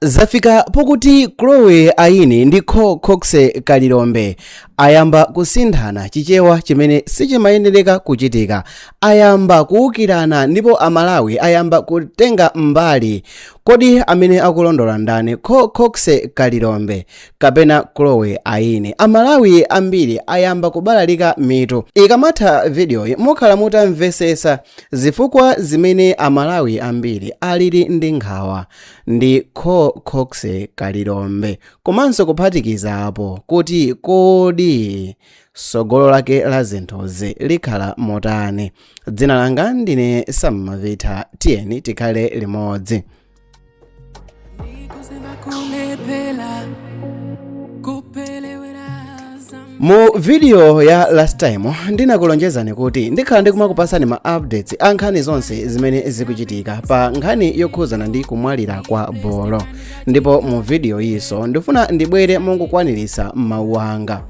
Zafika pokuti Chloe Aine ndi Cox Kalilombe ayamba kusinthana chichewa chimene sichimayenereka kuchitika, ayamba kuwukirana ndipo Amalawi ayamba kutenga mbali. Kodi amene akulondola ndani, Cox Kalilombe kapena Chloe Aine? Amalawi ambiri ayamba kubalalika mitu. Ikamatha videoyi mukhala mutamvesesa zifukwa zimene Amalawi ambiri alili ndi nkhawa ndi Cox Kalilombe, komanso kuphatikizapo kuti kodi sogolo lake la zinthuzi likhala motani. Dzina langa ndine Sam Mavitha, tiyeni tikhale limodzi. Mu video ya last time ndinakulonjezani kuti ndikhala ndikumakupasani ma updates a nkhani zonse zimene zikuchitika pa nkhani yokhuzana ndi kumwalira kwa bolo, ndipo mu video yiso ndifuna ndibwere mongokwaniritsa mawu anga.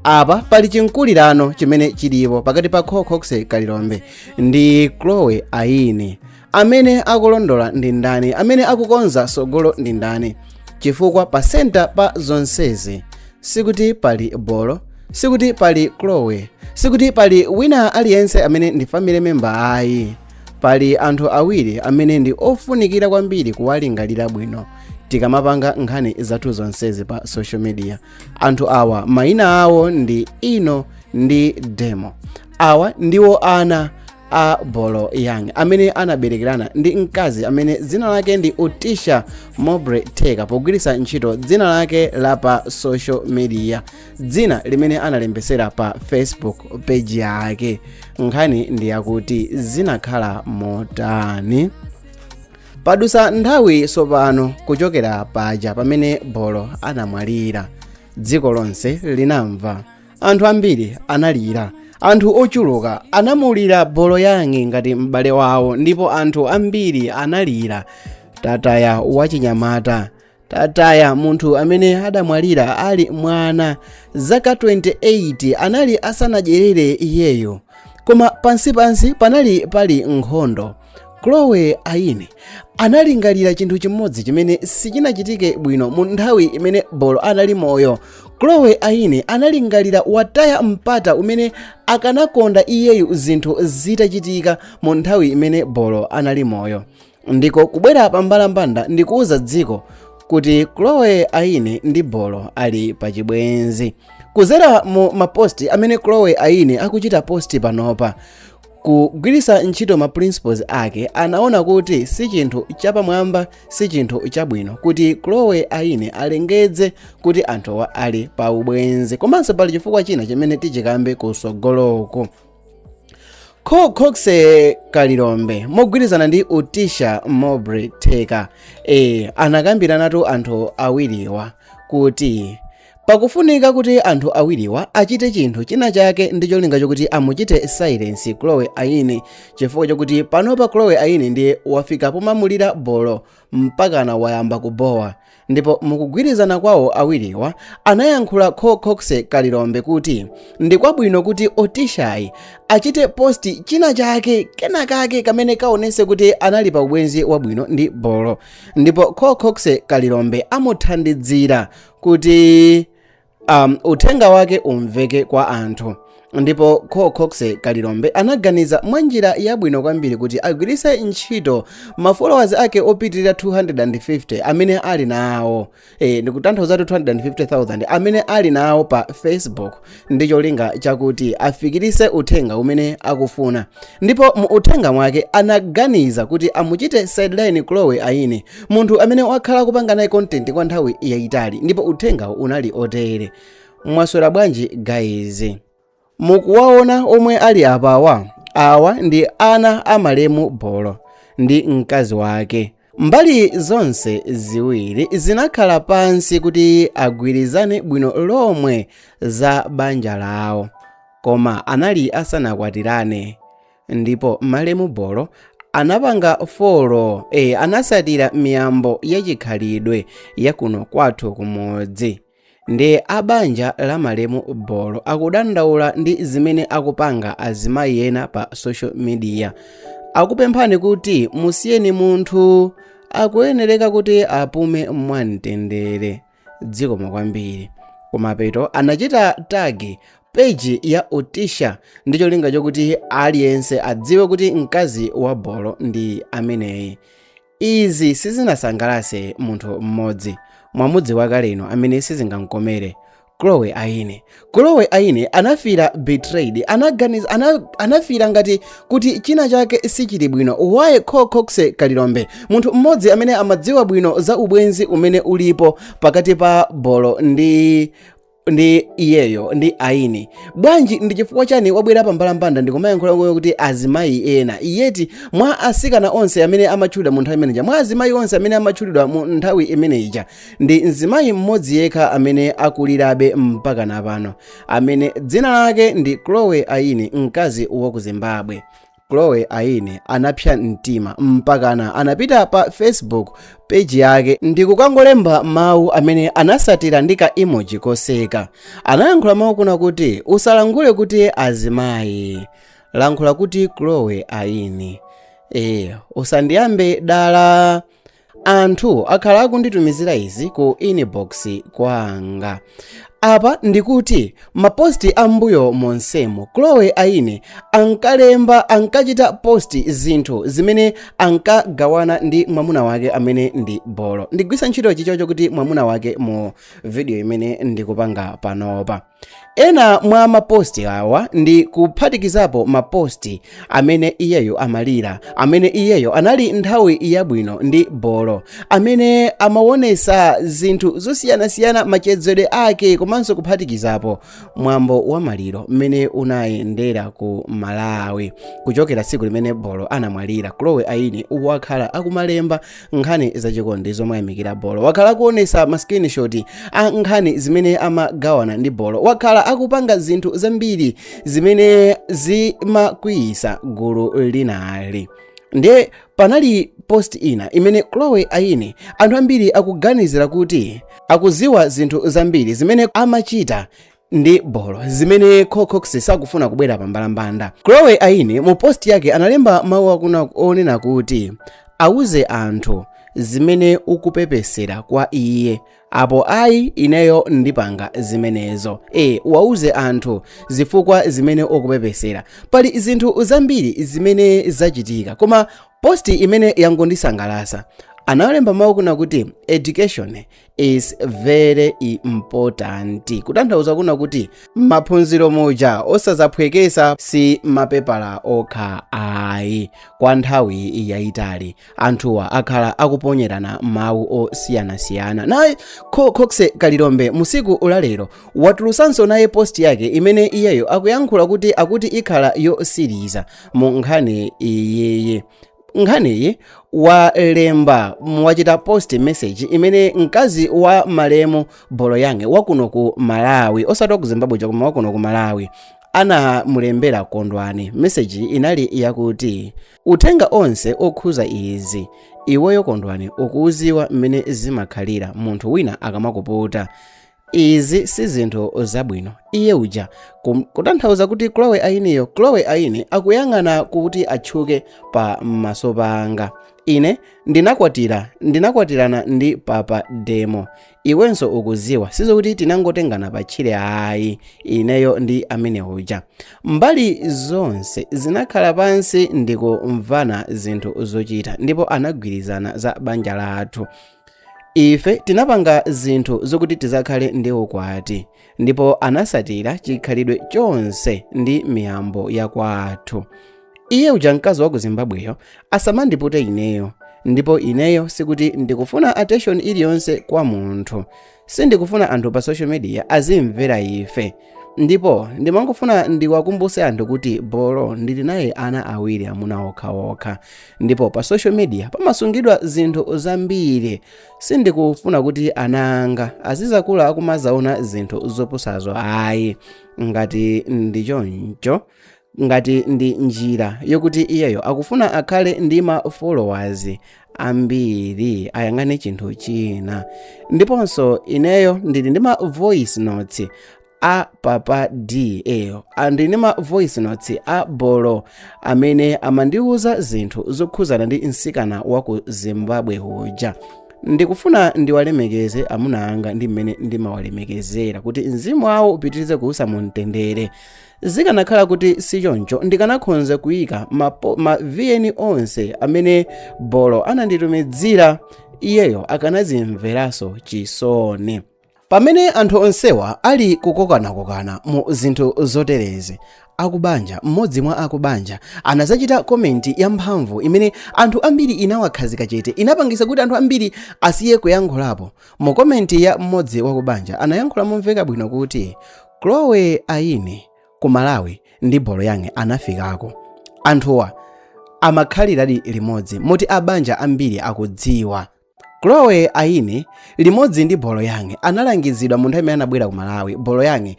Apa pali chinkulirano chimene chilipo pakati pa Cox Kalilombe ndi Chloe Aine. Amene akulondola ndi ndani? Amene akukonza sogolo ndi ndani? Chifukwa pa center pa zonsezi sikuti pali bolo, sikuti pali Chloe, sikuti pali wina aliyense amene ndi family member ayi. Pali anthu awiri amene ndi ofunikira kwambiri kuwalingalira bwino tikamapanga nkhani zathu zonsezi pa social media. Anthu awa mayina awo ndi Ino ndi Demo. Awa ndiwo ana a Bolo Young amene anaberekerana ndi mkazi amene dzina lake ndi Utisha Mobre Teka, pogwiritsa ntchito dzina lake la pa social media, dzina limene analembesera pa Facebook page yake. Nkhani ndi yakuti zinakhala motani. Padusa nthawi sopano kuchokera paja pamene Bolo anamwalira, dziko lonse linamva, anthu ambiri analira, anthu ochuluka anamulira Bolo Young ngati m'bale wawo, ndipo anthu ambiri analira. Tataya wachinyamata, tataya munthu amene adamwalira ali mwana, zaka 28 anali asanadyerere iyeyo, koma pansi panali pali nkhondo. Chloe Aine analingalira chinthu chimodzi chimene sichinachitike bwino mu nthawi imene Bolo anali moyo. Chloe Aine analingalira wataya mpata umene akanakonda iyeyu zinthu zitachitika mu nthawi imene Bolo anali moyo, ndiko kubwera pambalambanda ndikuuza dziko kuti Chloe Aine ndi Bolo ali pachibwenzi. Kuzera mu maposti amene Chloe Aine akuchita posti panopa, kugwiritsa ntchito ma principles ake, anaona kuti si chinthu chapamwamba, si chinthu chabwino kuti Chloe Aine alengeze kuti anthuwa ali pa ubwenzi. Komanso pali chifukwa china chimene tichikambe kusogoloko. Cox Kalilombe mogwirizana ndi Utisha Mobre Teka anakambiranatu anthu awiriwa kuti pakufunika kuti anthu awiriwa achite chinthu china chake ndi cholinga chokuti amuchite silence Chloe Aine, chifukwa chokuti panopa Chloe Aine ndiye wafika pomamulira Bolo mpakana wayamba kubowa. Ndipo mukugwirizana kwawo awiriwa anayankhula Cox Kalilombe kuti ndi kwabwino kuti Utishai achite posti china chake kenakake kamene kaonese kuti anali pa ubwenzi wabwino ndi Bolo, ndipo Cox Kalilombe amuthandizira kuti uthenga wake umveke kwa anthu. Ndipo Cox Kalilombe anaganiza mwanjira yabwino kwambiri kuti agwiritse ntchito ma followers ake opitirira 250 amene ali nawo, ndikutanthauza 250,000 amene ali nawo pa Facebook, ndi cholinga chakuti afikirise uthenga umene akufuna. Ndipo mu uthenga mwake anaganiza kuti amuchite sideline Chloe Aine, munthu amene wakhala kupanga naye content kwa nthawi yayitali, ndipo uthenga unali otere. Mwaswera bwanji guys? Mukuwaona omwe ali apawa, awa ndi ana a Malemu Bolo ndi mkazi wake. Mbali zonse ziwiri zinakhala pansi kuti agwirizane bwino lomwe za banja lawo, koma anali asanakwatirane. Ndipo Malemu Bolo anapanga folo, anasatira miyambo yachikhalidwe yakuno kwathu kumodzi. Ndi abanja la Malemu Bolo akudandaula ndi zimene akupanga azimayi ena pa social media. Akupemphani kuti musiyeni munthu akuyenereka kuti apume mwamtendere. Dziko kwambiri. Kumapeto anachita tagi peji ya Utisha ndi cholinga chokuti aliyense adziwe kuti mkazi wa Bolo ndi ameneyi. Izi sizinasangalase munthu mmodzi mwamudzi wakale ino amene sizingamkomere, Chloe Aine. Chloe Aine anafira betrayed, anafira ngati kuti china chake sichili bwino. Waye Cox Kalilombe, munthu mmodzi amene amadziwa bwino za ubwenzi umene ulipo pakati pa Bolo ndi iyeyo ndi Aine. Bwanji ndi chifukwa chani wabwera pa mbalambanda ndikumayankhula kuti azimayi ena iyeti mwa asikana onse amene amatchulidwa mu nthawi imeneja, mwa azimayi onse amene amatchulidwa mu nthawi imeneja ndi mzimayi mmodzi yekha amene akulirabe mpaka napano, amene dzina lake ndi Chloe Aine, mkazi wa ku Zimbabwe. Chloe Aine anapsa mtima mpakana anapita pa Facebook page yake ndi kukangolemba mawu amene anasatira ndi ka emoji koseka. Anayankhula mawu kuna kuti usalangule kuti azimayi, lankhula kuti Chloe Aine. Usandiyambe dala. Anthu akhala akunditumizira izi ku inbox kwanga. Apa ndikuti maposti ambuyo monsemo Chloe Aine ankachita posti zinthu zimene ankagawana ndi mwamuna wake amene ndi Bolo. Ndigwisa ntchito chichocho kuti mwamuna wake mu video imene ndikupanga panopa. Ena mwa maposti awa ndi kuphatikizapo maposti amene iyeyo amalira, amene iyeyo anali nthawi yabwino ndi Bolo, amene amaonesa zinthu zosiyanasiyana machedzedwe ake, komanso kuphatikizapo mwambo wa maliro mmene unayendera ku Malawi kuchokera tsiku limene Bolo anamwalira. Chloe Aine wakhala akumalemba nkhani zachikondi zomayamikira Bolo, wakhala akuonesa ma screenshot a nkhani zimene amagawana ndi Bolo, wakhala akupanga zinthu zambiri zimene zimakwiyisa gulu linali. Ndiye panali post ina imene Chloe Aine anthu ambiri akuganizira kuti akuziwa zinthu zambiri zimene amachita ndi Bolo, zimene Cox sakufuna kubwera pa mbalambanda. Chloe Aine mu post yake analemba mawu akunena kuti auze anthu zimene ukupepesera kwa iye, apo ayi ineyo ndipanga zimenezo. Wauze anthu zifukwa zimene ukupepesera. Pali zinthu zambiri zimene zachitika, koma posti imene yangondisangalasa analemba mawu kuna kuti education is very important, kutanthauza kuna kuti maphunziro moja osazaphwekesa si mapepala okha ayi. Kwa nthawi yayitali anthuwa akhala akuponyerana mawu osiyanasiyana. Naye Cox Kalilombe musiku ulalero watulusanso naye post yake imene iyeyo akuyankhula kuti akuti ikhala yosiriza mu nkhani iyeye. Nkhaniyi walemba wachita post message imene mkazi wa malemu Bolo yange wakuno ku Malawi, osati ku Zimbabwe koma wakuno ku Malawi, anamulembera Kondwani. Message inali yakuti uthenga onse okhuza izi iweyo Kondwani ukuuziwa mmene zimakhalira munthu wina akamakuputa. Izi si zinthu zabwino. Iye uja kutanthauza kuti Chloe Aine akuyang'ana kuti atchuke pa maso panga. Ine ndinakwatirana ndi Papa Demo, iwenso ukuziwa sizokuti tinangotengana pachire ayi, ineyo ndi amene uja. Mbali zonse zinakhala pansi ndikumvana zinthu zochita ndipo anagwirizana za banja lathu. Ife tinapanga zinthu zokuti tizakhale ndi ukwati, ndipo anasatira chikhalidwe chonse ndi miyambo ya kwathu. Iye uja mkazi wa ku Zimbabweyo asamandipute ineyo, ndipo ineyo sikuti ndikufuna attention iliyonse kwa munthu. Sindikufuna anthu pa social media azimvera ife, ndipo ndimangofuna ndiwakumbuse anthu kuti Bolo ndili naye ana awiri amuna okhaokha, ndipo pa social media pamasungidwa zinthu zambiri. Sindikufuna kuti ananga azizakula akumazaona zinthu zopusazo ayi. Ngati ndi choncho, ngati ndi njira yokuti iyeyo akufuna akhale ndi ma followers ambiri ayang'ane chinthu china. Ndiponso ineyo ndili ndi ma voice notes a Papa D andi ndi ma voice notes a Bolo amene amandiuza zinthu zokhuzana ndi msikana wa ku Zimbabwe uja. Ndikufuna ndiwalemekeze amuna anga ndi mmene ndimawalemekezera kuti mzimu wawo upitirize kuusa mu mtendere. Zikanakhala kuti sichoncho ndikanakhonza kuyika ma VN onse amene Bolo ananditumizira, iyeyo akanazimveranso chisoni. Pamene anthu onsewa ali kukokana mu zinthu zoterezi, akubanja mmodzi mwa akubanja anazachita komenti yamphamvu imene anthu ambiri inawakhazika chete, inapangisa kuti anthu ambiri asiye kuyankhulapo. Mu komenti ya mmodzi wakubanja anayankhula momveka bwino kuti Chloe Aine ku Malawi ndi Bolo yange anafikako. Anthuwa amakhaliradi limodzi moti abanja ambiri akudziwa. Chloe Aine limodzi ndi Bolo yange analangizidwa mu nthawi imene anabwera ku Malawi. Bolo yange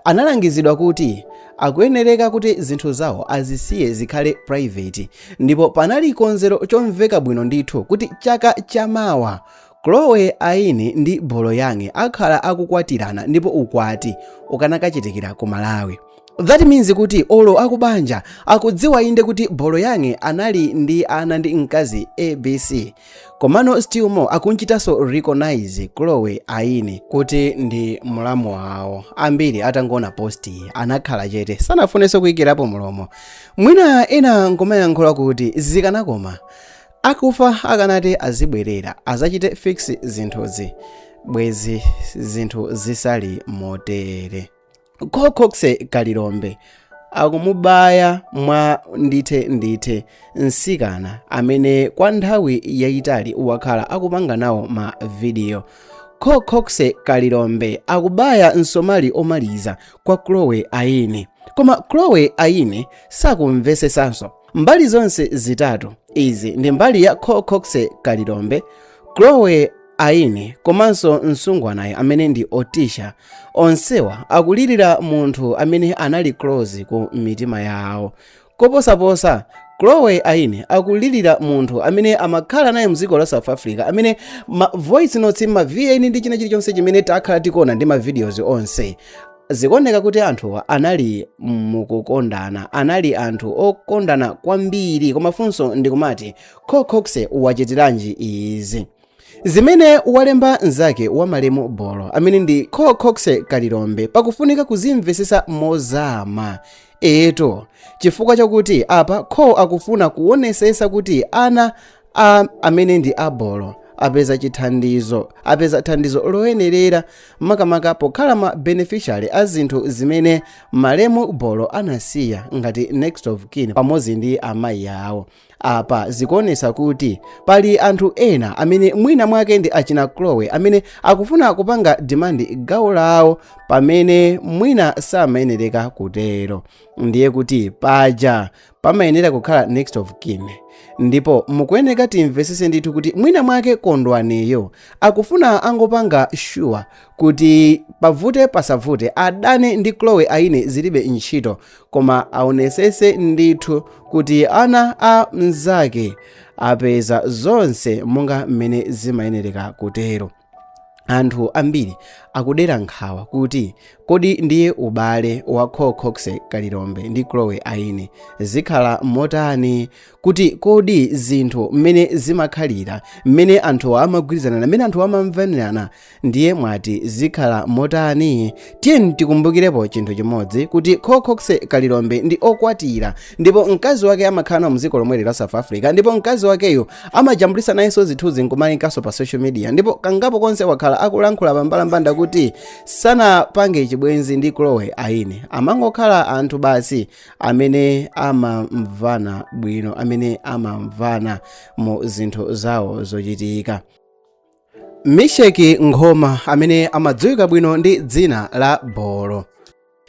analangizidwa kuti akuyenereka kuti zinthu zawo azisiye zikhale private, ndipo panali konzero chomveka bwino ndithu kuti chaka chamawa Chloe Aine ndi Bolo yange akhala akukwatirana ndipo ukwati ukanakachitikira ku Malawi. That means kuti olo akubanja akudziwa inde kuti Bolo yange anali ndi ana ndi mkazi ABC, komano still more akunchitaso recognize Chloe Aine kuti ndi mulamu wawo. Ambiri atangona posti anakhala chete sanafuneso kuyikirapo mulomo. Mwina ena ngomayankhula kuti zikanakoma akufa akanati azibwerera azachite fix zinthuzi bwezi zinthu zisali motere. Cox Kalilombe akumubaya mwa ndithe msikana amene kwa nthawi yayitali wakhala akupanga nawo ma video. Cox Kalilombe akubaya msomali omaliza kwa Chloe Aine, koma Chloe Aine sakumvesesanso. Mbali zonse zitatu izi ndi mbali ya Cox Kalilombe, Chloe Aine komanso msungwanayo amene ndi Otisha. Onsewa akulirira munthu amene anali close ku mitima yawo. Koposaposa Chloe Aine akulirira munthu amene amakhala naye mdziko la South Africa, amene ma voice notes ma VN ndi china chilichonse chimene takhala tikuona ndi ma videos onse zikuoneka kuti anthuwa anali mukukondana, anali anthu okondana kwambiri. Koma funso ndikumati Cox wachitiranji izi zimene walemba nzake wa malemu Bolo amene ndi Cox Kalilombe pakufunika kuzimvesesa mozama eto, chifukwa chakuti apa akufuna kuonesesa kuti ana amene ndi a Bolo apeza thandizo loyenerera makamaka pokhala ma beneficiary a zinthu zimene malemu Bolo anasiya ngati next of kin pamodzi ndi amayi awo. Apa zikuonesa kuti pali anthu ena amene mwina mwake ndi achina Chloe amene akufuna kupanga demand gawo lawo pamene mwina samayenereka kutero. Ndiye kuti paja pamayenera kukhala next of kin, ndipo mukuyeneka timvesese ndithu kuti mwina mwake kondwaneyo akufuna angopanga sure kuti pavute pasavute adane ndi Chloe Aine zilibe ntchito, koma aonesese ndithu kuti ana a mnzake apeza zonse monga mmene zimayenereka kutero. Anthu ambiri akudera nkhawa kuti kodi ndiye ubale wa Cox Kalilombe ndi Chloe Aine zikhala motani, kuti kodi zinthu mmene zimakhalira mmene anthu amagwirizana mmene anthu amamvanirana ndiye mwati zikhala motani. Tiyeni tikumbukirepo chinthu chimodzi kuti Cox Kalilombe ndi okwatira, ndipo mkazi wake amakhala mdziko lomwe la South Africa, ndipo mkazi wakeyo amajambulisa nayenso zinthuzi nkumalinkanso pa social media, ndipo kangapo konse wakhala akulankhula pambalambanda kuti sana pange chibwenzi ndi Chloe Aine, amangokhala anthu basi amene amamvana bwino, amene amamvana mu zinthu zawo zochitika. Misheki Ngoma amene amadziwika bwino ndi dzina la Bolo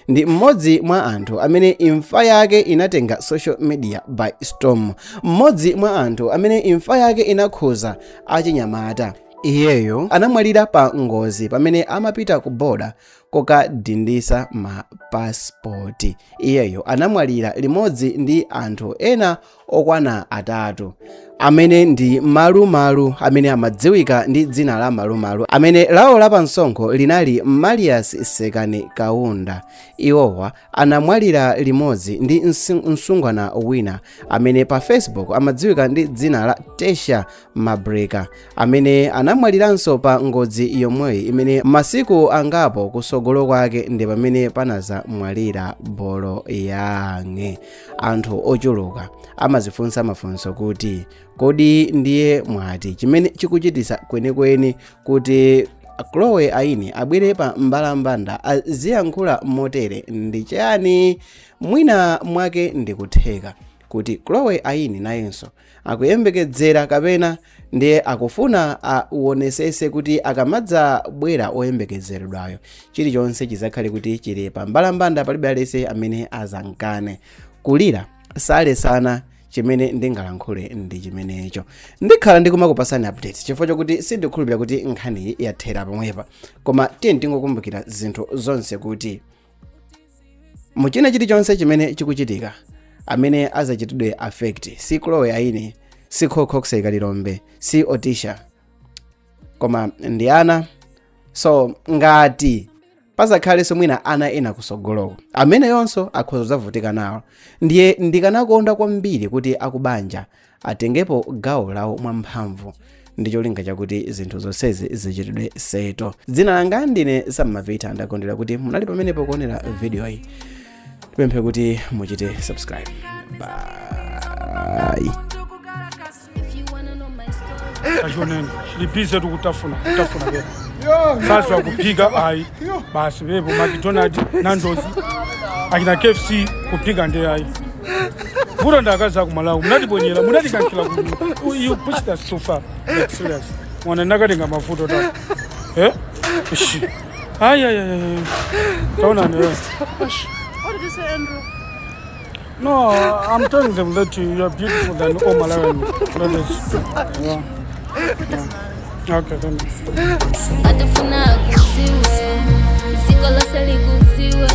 ndi mmodzi mwa anthu amene imfa yake inatenga social media by storm, mmodzi mwa anthu amene imfa yake inakhuza achinyamata. Iyeyo anamwalira pa ngozi pamene amapita ku boda kokadindisa mapasipoti. Iyeyo anamwalira limodzi ndi anthu ena okwana atatu amene ndi malumalu amene amadziwika ndi dzina la malumalu amene lawo la pansonkho linali Malias Sekani Kaunda. Iwowa anamwalira limodzi ndi msungwana wina amene pa Facebook amadziwika ndi dzina la Tesha Mabreka amene anamwaliranso pa ngozi yomweyi imene masiku angapo kusogolo kwake ndi pamene panazamwalira Bolo Yange. Anthu ochuluka amazifunsa mafunso kuti kodi ndiye mwati chimene chikuchitisa kwenikweni kuti Chloe Aini abwere pa mbalambanda aziyankhula motere ndi chani? Mwina mwake ndikutheka kuti Chloe Aini nayenso akuyembekezera kapena ndiye akufuna awonesese kuti akamadza bwera oyembekezeredwayo chilichonse chizakhale kuti chili pa mbalambanda palibe alese amene azankane. Kulira salesana chimene ndingalankhule ndi chimenecho. Ndikhala ndikumakupasani updates chifukwa chokuti sindikhulupirira kuti nkhani yathera pomwepa, koma tiye tingokumbukira zinthu zonse kuti muchina chilichonse chimene chikuchitika amene azachitidwe affect si Chloe Aini, si Coco Kalilombe, si Otisha, koma ndi ana. So ngati pazakhale somwina ana ena kusogoloko amene yonso akhoza zavutika nawo, ndiye ndikanakonda kwambiri kuti akubanja atengepo gawo lawo mwamphamvu ndi cholinga chakuti zinthu zonsezi zichitidwe seto. Dzina langa ndine Samavita, ndakondera kuti munali pamenepo kuonera video iyi. Tipemphe kuti muchite subscribe. Bye. Kashoneni chilipize tukutafuna bebe sasa kupiga ai basi bebo McDonald Nando's akina KFC kupiga ndiye ai vura ndakaza kumalawu munatibonyera munatikankila ku you push that so far like serious wana ndakatenga mafuto ta ishi ay taona ne What did you say, Andrew? No, I'm telling them that you are beautiful than all Malawian brothers. Yeah. Okay, then. Atafuna kuziwe, sikolo seli kuziwe.